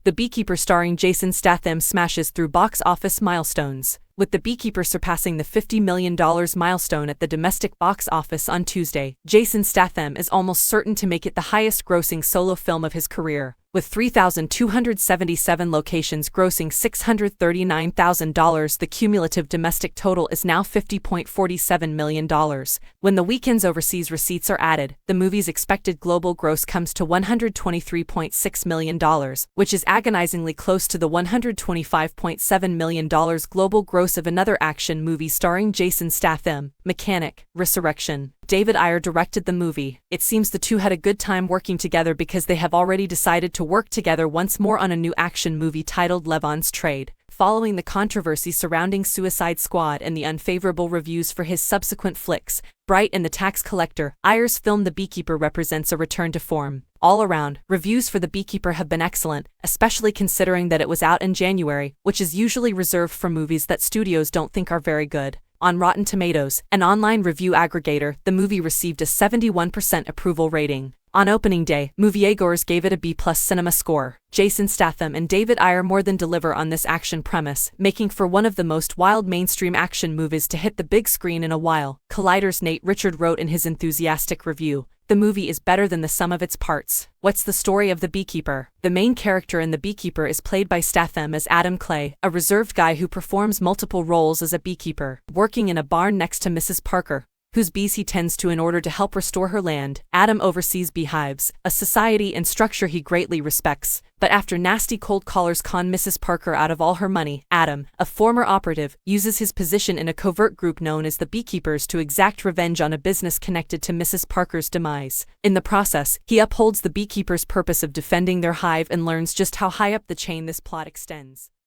The Beekeeper starring Jason Statham smashes through box office milestones, with The Beekeeper surpassing the $50 million milestone at the domestic box office on Tuesday. Jason Statham is almost certain to make it the highest-grossing solo film of his career, with 3,277 locations grossing $639,000. The cumulative domestic total is now $50.47 million. When the weekend's overseas receipts are added, the movie's expected global gross comes to $123.6 million, which is agonizingly close to the $125.7 million global gross of another action movie starring Jason Statham, Mechanic, Resurrection. David Ayer directed the movie. It seems the two had a good time working together because they have already decided to work together once more on a new action movie titled Levon's Trade. Following the controversy surrounding Suicide Squad and the unfavorable reviews for his subsequent flicks, Bright and the Tax Collector, Ayer's film The Beekeeper represents a return to form. All around, reviews for The Beekeeper have been excellent, especially considering that it was out in January, which is usually reserved for movies that studios don't think are very good. On Rotten Tomatoes, an online review aggregator, the movie received a 71% approval rating. On opening day, moviegoers gave it a B+ cinema score. Jason Statham and David Ayer more than deliver on this action premise, making for one of the most wild mainstream action movies to hit the big screen in a while. Collider's Nate Richard wrote in his enthusiastic review, "The movie is better than the sum of its parts." What's the story of The Beekeeper? The main character in The Beekeeper is played by Statham as Adam Clay, a reserved guy who performs multiple roles as a beekeeper, working in a barn next to Mrs. Parker, whose bees he tends to in order to help restore her land. Adam oversees beehives, a society and structure he greatly respects, but after nasty cold callers con Mrs. Parker out of all her money, Adam, a former operative, uses his position in a covert group known as the Beekeepers to exact revenge on a business connected to Mrs. Parker's demise. In the process, he upholds the Beekeepers' purpose of defending their hive and learns just how high up the chain this plot extends.